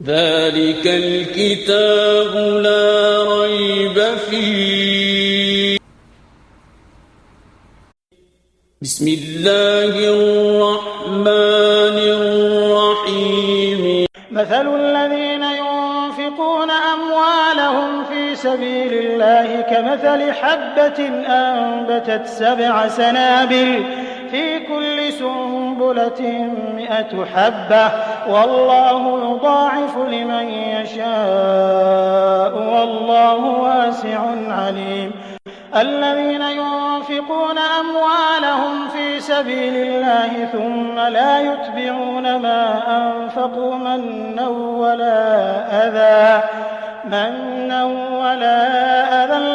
ذلك الكتاب لا ريب فيه. بسم الله الرحمن الرحيم. مثل الذين ينفقون أموالهم في سبيل الله كمثل حبة أنبتت 7 سنابل في كل سنبلة 100 حبة والله يضاعف لمن يشاء والله واسع عليم. الذين ينفقون أموالهم في سبيل الله ثم لا يتبعون ما أنفقوا منا ولا أذى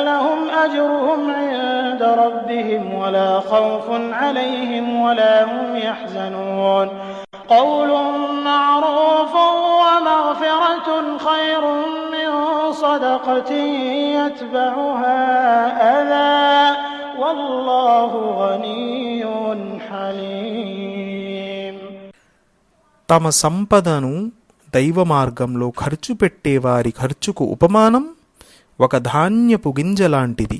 لهم أجرهم عند ربهم ولا خوف عليهم ولا هم يحزنون. قول معروف ومغفرة خير من صدقة يتبعها أذى والله غني حليم. తమ సంపదను దైవ మార్గంలో ఖర్చు పెట్టేవారి ఖర్చుకు ఉపమానం ఒక ధాన్యపు గింజలాంటిది.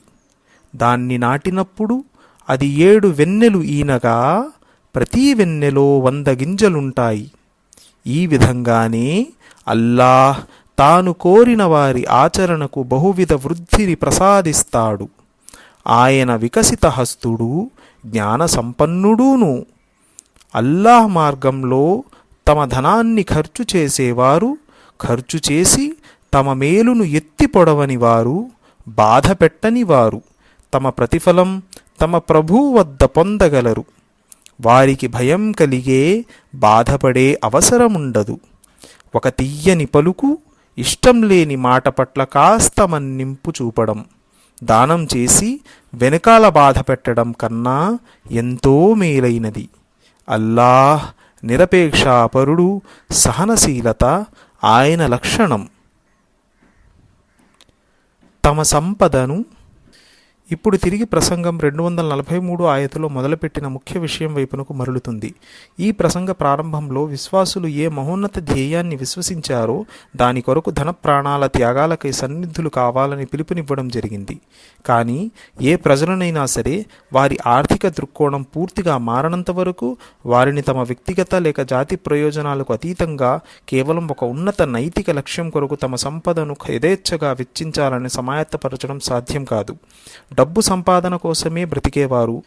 దాన్ని నాటినప్పుడు అది 7 వెన్నెలు ఈనగా ప్రతి వెన్నెలో 100 గింజలుంటాయి. ఈ విధంగానే అల్లాహ్ తాను కోరిన వారి ఆచరణకు బహువిధ వృద్ధిని ప్రసాదిస్తాడు. ఆయన వికసిత హస్తుడు, జ్ఞాన సంపన్నుడును. అల్లాహ్ మార్గంలో తమ ధనాన్ని ఖర్చు చేసేవారు, ఖర్చు చేసి తమ మేలును ఎత్తి పొడవని వారు, బాధ పెట్టని వారు తమ ప్రతిఫలం తమ ప్రభువు వద్ద పొందగలరు. వారికి భయం కలిగే, బాధపడే అవసరముండదు. ఒక తియ్యని పలుకు, ఇష్టం లేని మాట పట్ల కాస్త మన్నింపు చూపడం, దానం చేసి వెనకాల బాధ పెట్టడం కన్నా ఎంతో మేలైనది. అల్లాహ్ నిరపేక్షాపరుడు, సహనశీలత ఆయన లక్షణం. తమ సంపదను ఇప్పుడు తిరిగి ప్రసంగం 243 ఆయతులో మొదలుపెట్టిన ముఖ్య విషయం వైపునకు మరలుతుంది. ఈ ప్రసంగ ప్రారంభంలో విశ్వాసులు ఏ మహోన్నత ధ్యేయాన్ని విశ్వసించారో దాని కొరకు ధన ప్రాణాల త్యాగాలకై సన్నిధులు కావాలని పిలుపునివ్వడం జరిగింది. కానీ ఏ ప్రజలనైనా సరే వారి ఆర్థిక దృక్కోణం పూర్తిగా మారనంత వరకు వారిని తమ వ్యక్తిగత లేక జాతి ప్రయోజనాలకు అతీతంగా కేవలం ఒక ఉన్నత నైతిక లక్ష్యం కొరకు తమ సంపదను యథేచ్ఛగా వెచ్చించాలని సమాయత్తపరచడం సాధ్యం కాదు. డబ్బు సంపాదన కోసమే బ్రతికేవారు,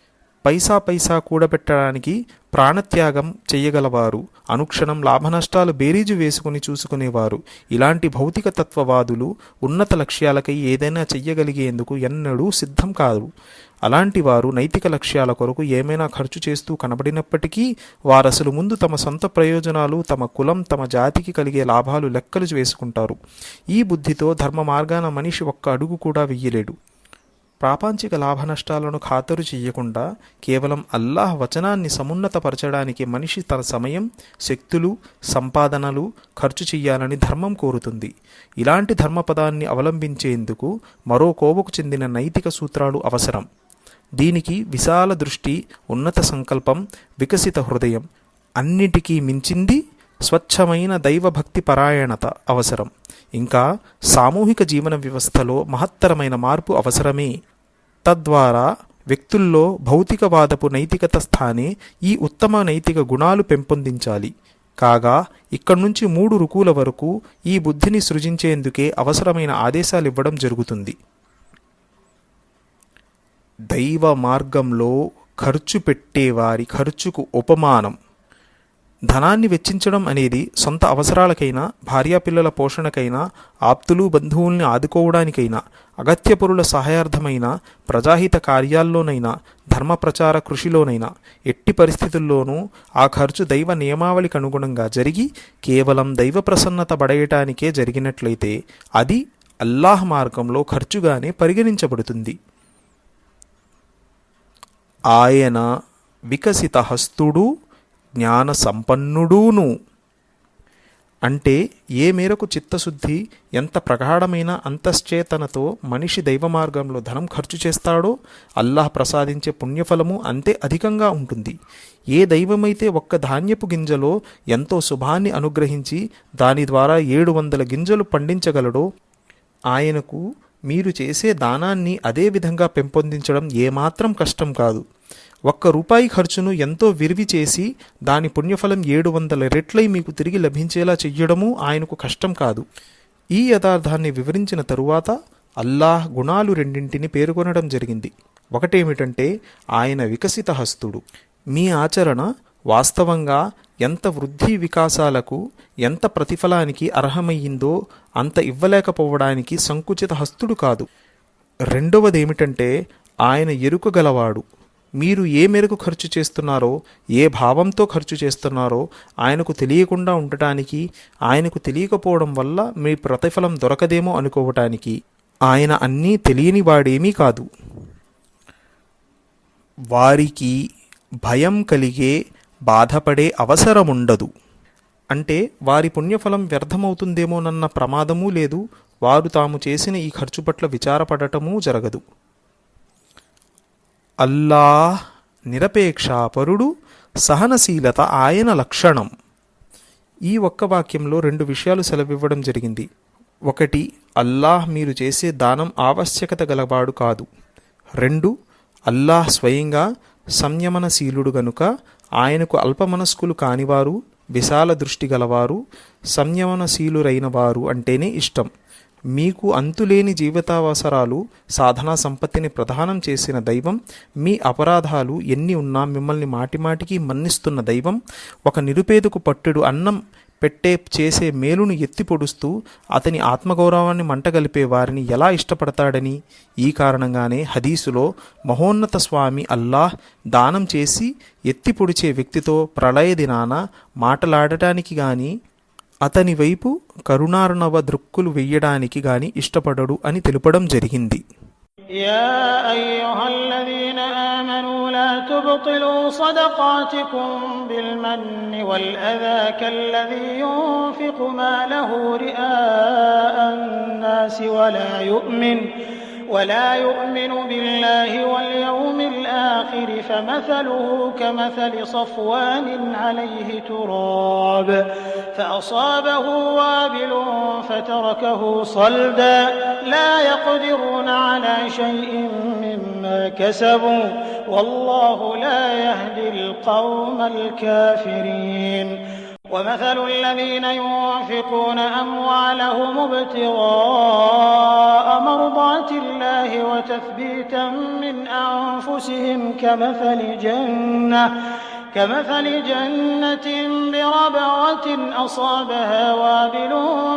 పైసా కూడబెట్టడానికి ప్రాణత్యాగం చెయ్యగలవారు, అనుక్షణం లాభనష్టాలు బేరీజు వేసుకుని చూసుకునేవారు, ఇలాంటి భౌతిక తత్వవాదులు ఉన్నత లక్ష్యాలకై ఏదైనా చెయ్యగలిగేందుకు ఎన్నడూ సిద్ధం కాదు. అలాంటి వారు నైతిక లక్ష్యాల కొరకు ఏమైనా ఖర్చు చేస్తూ కనబడినప్పటికీ వారసలు ముందు తమ సొంత ప్రయోజనాలు, తమ కులం, తమ జాతికి కలిగే లాభాలు లెక్కలు వేసుకుంటారు. ఈ బుద్ధితో ధర్మ మార్గాన మనిషి ఒక్క అడుగు కూడా వెయ్యలేడు. ప్రాపంచిక లాభనష్టాలను ఖాతరు చెయ్యకుండా కేవలం అల్లాహ్ వచనాన్ని సమున్నతపరచడానికి మనిషి తన సమయం, శక్తులు, సంపాదనలు ఖర్చు చెయ్యాలని ధర్మం కోరుతుంది. ఇలాంటి ధర్మపదాన్ని అవలంబించేందుకు మరో కోవకు చెందిన నైతిక సూత్రాలు అవసరం. దీనికి విశాల దృష్టి, ఉన్నత సంకల్పం, వికసిత హృదయం, అన్నిటికీ మించింది స్వచ్ఛమైన దైవభక్తి పరాయణత అవసరం. ఇంకా సామూహిక జీవన వ్యవస్థలో మహత్తరమైన మార్పు అవసరమే. తద్వారా వ్యక్తుల్లో భౌతికవాదపు నైతికత స్థానే ఈ ఉత్తమ నైతిక గుణాలు పెంపొందించాలి. కాగా ఇక్కడి నుంచి 3 రుకుల వరకు ఈ బుద్ధిని సృజించేందుకే అవసరమైన ఆదేశాలివ్వడం జరుగుతుంది. దైవ మార్గంలో ఖర్చు పెట్టేవారి ఖర్చుకు ఉపమానం. ధనాన్ని వెచ్చించడం అనేది సొంత అవసరాలకైనా, భార్యాపిల్లల పోషణకైనా, ఆప్తులు బంధువుల్ని ఆదుకోవడానికైనా, అగత్యపరుల సహాయార్థమైనా, ప్రజాహిత కార్యాల్లోనైనా, ధర్మ ప్రచార కృషిలోనైనా ఎట్టి పరిస్థితుల్లోనూ ఆ ఖర్చు దైవ నియమావళికి అనుగుణంగా జరిగి కేవలం దైవ ప్రసన్నత బడయటానికే జరిగినట్లయితే అది అల్లాహ్ మార్గంలో ఖర్చుగానే పరిగణించబడుతుంది. ఆయన వికసిత హస్తుడు, జ్ఞాన సంపన్నుడూను. అంటే ఏ మేరకు చిత్తశుద్ధి ఎంత ప్రగాఢమైన అంతశ్చేతనతో మనిషి దైవ మార్గంలో ధనం ఖర్చు చేస్తాడో అల్లాహ్ ప్రసాదించే పుణ్యఫలము అంతే అధికంగా ఉంటుంది. ఏ దైవమైతే ఒక్క ధాన్యపు గింజలో ఎంతో శుభాన్ని అనుగ్రహించి దాని ద్వారా 700 గింజలు పండించగలడో ఆయనకు మీరు చేసే దానాన్ని అదే విధంగా పెంపొందించడం ఏమాత్రం కష్టం కాదు. ₹1 ఖర్చును ఎంతో విరివి చేసి దాని పుణ్యఫలం 700 రెట్లై మీకు తిరిగి లభించేలా చెయ్యడము ఆయనకు కష్టం కాదు. ఈ యథార్థాన్ని వివరించిన తరువాత అల్లాహ్ గుణాలు రెండింటిని పేర్కొనడం జరిగింది. ఒకటేమిటంటే ఆయన వికసిత హస్తుడు. మీ ఆచరణ వాస్తవంగా ఎంత వృద్ధి వికాసాలకు ఎంత ప్రతిఫలానికి అర్హమయ్యిందో అంత ఇవ్వలేకపోవడానికి సంకుచిత హస్తుడు కాదు. రెండవదేమిటంటే ఆయన ఎరుక గలవాడు. మీరు ఏ మేరకు ఖర్చు చేస్తున్నారో ఏ భావంతో ఖర్చు చేస్తున్నారో ఆయనకు తెలియకుండా ఉండటానికి, ఆయనకు తెలియకపోవడం వల్ల మీ ప్రతిఫలం దొరకదేమో అనుకోవటానికి ఆయన అన్నీ తెలియని వాడేమీ కాదు. వారికి భయం కలిగే బాధపడే అవసరముండదు. అంటే వారి పుణ్యఫలం వ్యర్థమవుతుందేమోనన్న ప్రమాదమూ లేదు. వారు తాము చేసిన ఈ ఖర్చు పట్ల విచారపడటమూ జరగదు. అల్లాహ్ నిరపేక్షాపరుడు, సహనశీలత ఆయన లక్షణం. ఈ ఒక్క వాక్యంలో 2 విషయాలు సెలవివ్వడం జరిగింది. ఒకటి, అల్లాహ్ మీరు చేసే దానం ఆవశ్యకత గలవాడు కాదు. 2, అల్లాహ్ స్వయంగా సంయమనశీలుడు గనుక ఆయనకు అల్పమనస్కులు కానివారు, విశాల దృష్టి గలవారు, సంయమనశీలురైన వారు అంటేనే ఇష్టం. మీకు అంతులేని జీవితావసరాలు, సాధనా సంపత్తిని ప్రదానం చేసిన దైవం, మీ అపరాధాలు ఎన్ని ఉన్నా మిమ్మల్ని మాటిమాటికి మన్నిస్తున్న దైవం, ఒక నిరుపేదకు పట్టెడు అన్నం చేసే మేలును ఎత్తి పొడుస్తూ అతని ఆత్మగౌరవాన్ని మంటగలిపే వారిని ఎలా ఇష్టపడతాడని, ఈ కారణంగానే హదీసులో మహోన్నత స్వామి అల్లాహ్ దానం చేసి ఎత్తి పొడిచే వ్యక్తితో ప్రళయ దినాన మాటలాడటానికి గాని అతని వైపు కరుణార్ణవ దృక్కులు వెయ్యడానికి గాని ఇష్టపడడు అని తెలుపడం జరిగింది. يا أيها الذين آمنوا لا تبطلوا صدقاتكم بالمن والأذى كالذي ينفق ماله رئاء الناس ولا يؤمن بالله واليوم الآخر فمثله كمثل صفوان عليه تراب فأصابه وابل فتركه صلدا لا يقدرون على شيء مما كسبوا والله لا يهدي القوم الكافرين ومثل الذين ينفقون أموالهم ابتغاء مرضات الله وتثبيتا من أنفسهم كمثل جنة بربوة أصابها وابل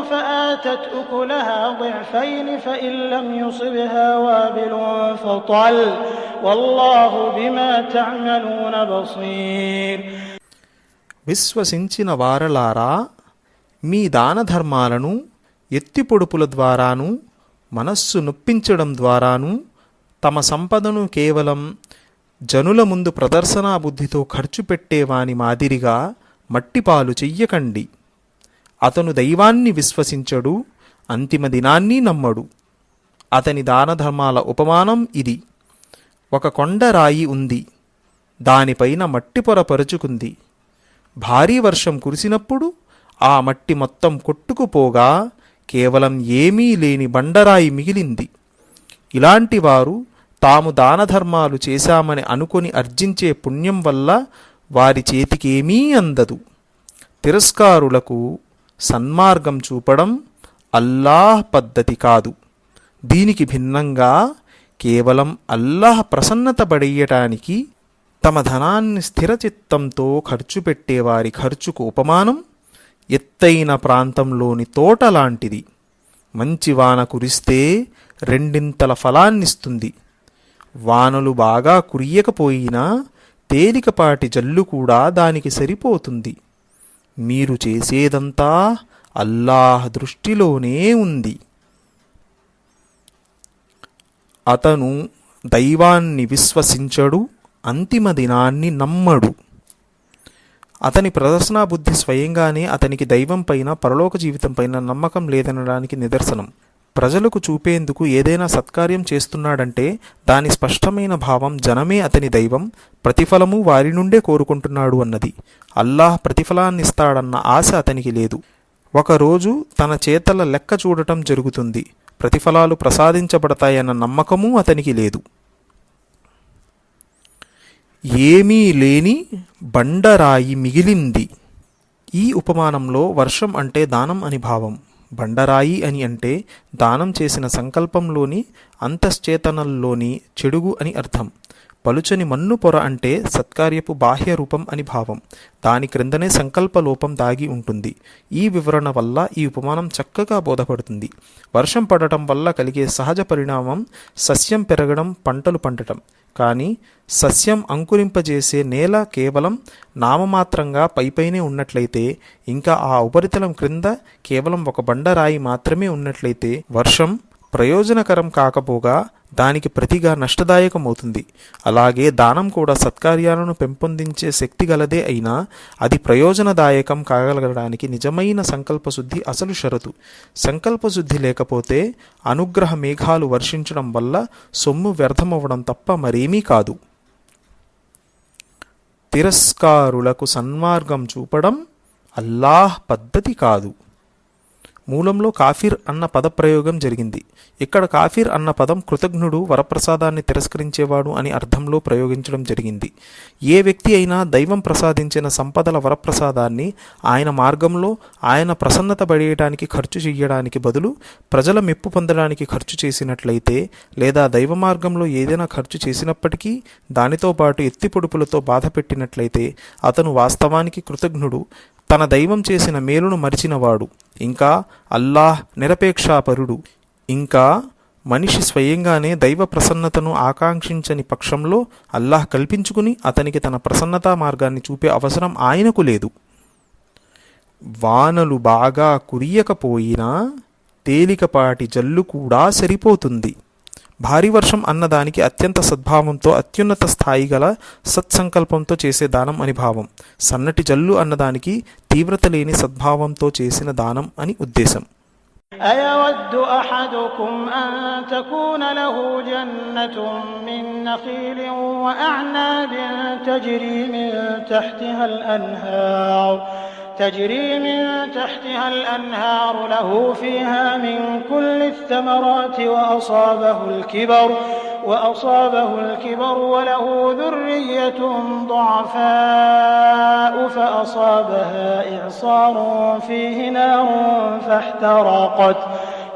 فآتت أكلها ضعفين فإن لم يصبها وابل فطل والله بما تعملون بصير. విశ్వసించిన వారలారా, మీ దాన ధర్మాలను ఎత్తిపొడుపుల ద్వారాను మనస్సు నొప్పించడం ద్వారాను తమ సంపదను కేవలం జనుల ముందు ప్రదర్శనా బుద్ధితో ఖర్చు పెట్టేవాని మాదిరిగా మట్టిపాలు చెయ్యకండి. అతను దైవాన్ని విశ్వసించడు, అంతిమ దినాన్ని నమ్మడు. అతని దాన ధర్మాల ఉపమానం ఇది. ఒక కొండరాయి ఉంది, దానిపైన మట్టి పొర పరుచుకుంది. భారీ వర్షం కురిసినప్పుడు ఆ మట్టి మొత్తం కొట్టుకుపోగా కేవలం ఏమీ లేని బండరాయి మిగిలింది. ఇలాంటి వారు తాము దానధర్మాలు చేశామని అనుకొని అర్జించే పుణ్యం వల్ల వారి చేతికేమీ అందదు. తిరస్కారులకు సన్మార్గం చూపడం అల్లాహ్ పద్ధతి కాదు. దీనికి భిన్నంగా కేవలం అల్లాహ్ ప్రసన్నత పడేయటానికి తమ ధనాన్ని స్థిరచిత్తంతో ఖర్చు పెట్టేవారి ఖర్చుకు ఉపమానం ఎత్తైన ప్రాంతంలోని తోట లాంటిది. మంచి వాన కురిస్తే 2 ఫలాన్నిస్తుంది. వానలు బాగా కురియకపోయినా తేలికపాటి జల్లు కూడా దానికి సరిపోతుంది. మీరు చేసేదంతా అల్లాహ్ దృష్టిలోనే ఉంది. అతను దైవాన్ని విశ్వసించడు, అంతిమ దినాన్ని నమ్మడు. అతని ప్రదర్శనా బుద్ధి స్వయంగానే అతనికి దైవం పైన పరలోక జీవితం పైన నమ్మకం లేదనడానికి నిదర్శనం. ప్రజలకు చూపేందుకు ఏదైనా సత్కార్యం చేస్తున్నాడంటే దాని స్పష్టమైన భావం జనమే అతని దైవం, ప్రతిఫలము వారి నుండే కోరుకుంటున్నాడు అన్నది. అల్లాహ్ ప్రతిఫలాన్నిస్తాడన్న ఆశ అతనికి లేదు. ఒకరోజు తన చేతల లెక్క చూడటం జరుగుతుంది, ప్రతిఫలాలు ప్రసాదించబడతాయన్న నమ్మకమూ అతనికి లేదు. ఏమీ లేని బండరాయి మిగిలింది. ఈ ఉపమానంలో వర్షం అంటే దానం అని భావం, బండరాయి అని అంటే దానం చేసిన సంకల్పంలోని అంతశ్చేతనల్లోని చెడుగు అని అర్థం. పలుచని మన్ను పొర అంటే సత్కార్యపు బాహ్య రూపం అని భావం, దాని క్రిందనే సంకల్పలోపం దాగి ఉంటుంది. ఈ వివరణ వల్ల ఈ ఉపమానం చక్కగా బోధపడుతుంది. వర్షం పడటం వల్ల కలిగే సహజ పరిణామం సస్యం పెరగడం, పంటలు పండటం. కానీ సస్యం అంకురింపజేసే నేల కేవలం నామమాత్రంగా పైపైనే ఉన్నట్లయితే, ఇంకా ఆ ఉపరితలం క్రింద కేవలం ఒక బండరాయి మాత్రమే ఉన్నట్లయితే వర్షం ప్రయోజనకరం కాకపోగా దానికి ప్రతిగా నష్టదాయకమవుతుంది. అలాగే దానం కూడా సత్కార్యాలను పెంపొందించే శక్తి గలదే అయినా అది ప్రయోజనదాయకం కాగలగడానికి నిజమైన సంకల్పశుద్ధి అసలు షరతు. సంకల్పశుద్ధి లేకపోతే అనుగ్రహ మేఘాలు వర్షించడం వల్ల సొమ్ము వ్యర్థమవ్వడం తప్ప మరేమీ కాదు. తిరస్కారులకు సన్మార్గం చూపడం అల్లాహ్ పద్ధతి కాదు. మూలంలో కాఫిర్ అన్న పదప్రయోగం జరిగింది. ఇక్కడ కాఫిర్ అన్న పదం కృతజ్ఞుడు, వరప్రసాదాన్ని తిరస్కరించేవాడు అని అర్థంలో ప్రయోగించడం జరిగింది. ఏ వ్యక్తి అయినా దైవం ప్రసాదించిన సంపదల వరప్రసాదాన్ని ఆయన మార్గంలో ఆయన ప్రసన్నత పడేయడానికి ఖర్చు చేయడానికి బదులు ప్రజల మెప్పు పొందడానికి ఖర్చు చేసినట్లయితే, లేదా దైవ మార్గంలో ఏదైనా ఖర్చు చేసినప్పటికీ దానితో పాటు ఎత్తిపొడుపులతో బాధ పెట్టినట్లయితే అతను వాస్తవానికి కృతజ్ఞుడు, తన దైవం చేసిన మేలును మరిచినవాడు, ఇంకా అల్లాహ్ నిరపేక్షాపరుడు. ఇంకా మనిషి స్వయంగానే దైవ ప్రసన్నతను ఆకాంక్షించని పక్షంలో అల్లాహ్ కల్పించుకుని అతనికి తన ప్రసన్నతా మార్గాన్ని చూపే అవసరం ఆయనకు లేదు. వానలు బాగా కురియకపోయినా తేలికపాటి జల్లు కూడా సరిపోతుంది. భారీ వర్షం అన్నదానికి అత్యంత సద్భావంతో, అత్యున్నత స్థాయి గల సత్సంకల్పంతో చేసే దానం అని భావం. సన్నటి జల్లు అన్నదానికి తీవ్రత లేని సద్భావంతో చేసిన దానం అని ఉద్దేశం. أيود أحدكم أن تكون له جنة من نخيل وأعناب تجري من تحتها الأنهار له فيها من كل الثمرات وأصابه الكبر وله ذرية ضعفاء فأصابها إعصار فيه نار فاحترقت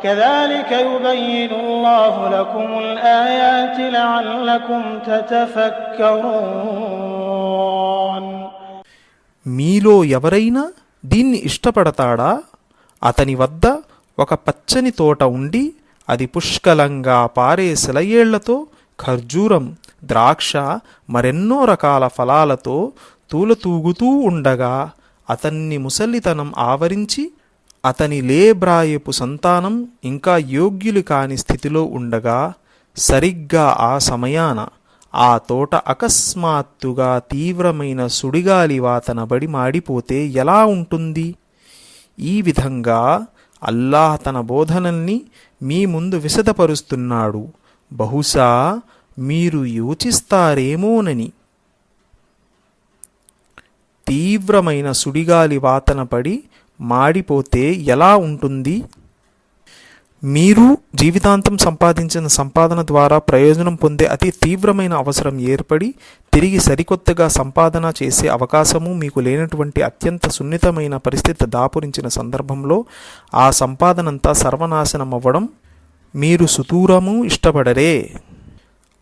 كذلك يبين الله لكم الآيات لعلكم تتفكرون. మీలో ఎవరైనా దీన్ని ఇష్టపడతాడా? అతని వద్ద ఒక పచ్చని తోట ఉండి అది పుష్కలంగా పారే సెలయేళ్లతో, ఖర్జూరం, ద్రాక్ష, మరెన్నో రకాల ఫలాలతో తూలతూగుతూ ఉండగా అతన్ని ముసలితనం ఆవరించి అతని లేబ్రాయపు సంతానం ఇంకా యోగ్యులు కాని స్థితిలో ఉండగా సరిగ్గా ఆ సమయాన ఆ తోట అకస్మాత్తుగా తీవ్రమైన సుడిగాలి వాతనబడి మాడిపోతే ఎలా ఉంటుంది? ఈ విధంగా అల్లాహ్ తన బోధనల్ని మీ ముందు విశదపరుస్తున్నాడు, బహుశా మీరు యోచిస్తారేమోనని. తీవ్రమైన సుడిగాలి వాతన పడి మాడిపోతే ఎలా ఉంటుంది? మీరు జీవితాంతం సంపాదించిన సంపాదన ద్వారా ప్రయోజనం పొందే అతి తీవ్రమైన అవసరం ఏర్పడి తిరిగి సరికొత్తగా సంపాదన చేసే అవకాశము మీకు లేనటువంటి అత్యంత సున్నితమైన పరిస్థితి దాపురించిన సందర్భంలో ఆ సంపాదనంతా సర్వనాశనం అవ్వడం మీరు సుదూరము ఇష్టపడరే.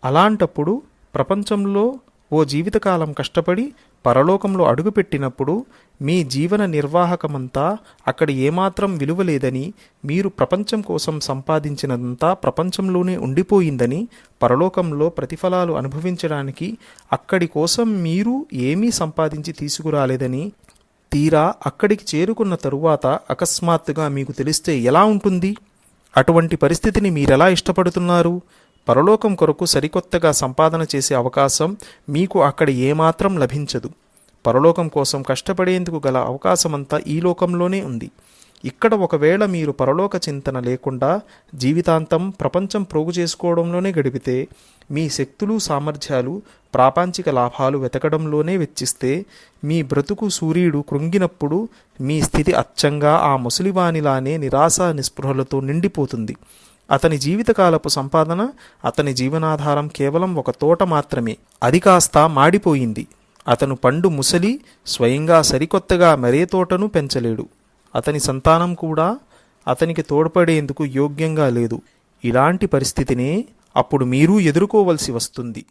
అలాంటప్పుడు ప్రపంచంలో ఓ జీవితకాలం కష్టపడి పరలోకంలో అడుగుపెట్టినప్పుడు మీ జీవన నిర్వాహకమంతా అక్కడ ఏమాత్రం విలువలేదని, మీరు ప్రపంచం కోసం సంపాదించినంతా ప్రపంచంలోనే ఉండిపోయిందని, పరలోకంలో ప్రతిఫలాలు అనుభవించడానికి అక్కడి కోసం మీరు ఏమీ సంపాదించి తీసుకురాలేదని, తీరా అక్కడికి చేరుకున్న తరువాత అకస్మాత్తుగా మీకు తెలిస్తే ఎలా ఉంటుంది? అటువంటి పరిస్థితిని మీరెలా ఇష్టపడుతున్నారు? పరలోకం కొరకు సరికొత్తగా సంపాదన చేసే అవకాశం మీకు అక్కడ ఏమాత్రం లభించదు. పరలోకం కోసం కష్టపడేందుకు గల అవకాశమంతా ఈ లోకంలోనే ఉంది. ఇక్కడ ఒకవేళ మీరు పరలోక చింతన లేకుండా జీవితాంతం ప్రపంచం ప్రోగు చేసుకోవడంలోనే గడిపితే, మీ శక్తులు సామర్థ్యాలు ప్రాపంచిక లాభాలు వెతకడంలోనే వెచ్చిస్తే, మీ బ్రతుకు సూర్యుడు కృంగినప్పుడు మీ స్థితి అచ్చంగా ఆ ముసలివానిలానే నిరాశ నిస్పృహలతో నిండిపోతుంది. అతని జీవితకాలపు సంపాదన, అతని జీవనాధారం కేవలం ఒక తోట మాత్రమే. అది కాస్త మాడిపోయింది. అతను పండు ముసలి స్వయంగా సరికొత్తగా మరే తోటను పెంచలేడు. అతని సంతానం కూడా అతనికి తోడ్పడేందుకు యోగ్యంగా లేదు. ఇలాంటి పరిస్థితినే అప్పుడు మీరు ఎదుర్కోవలసి వస్తుంది.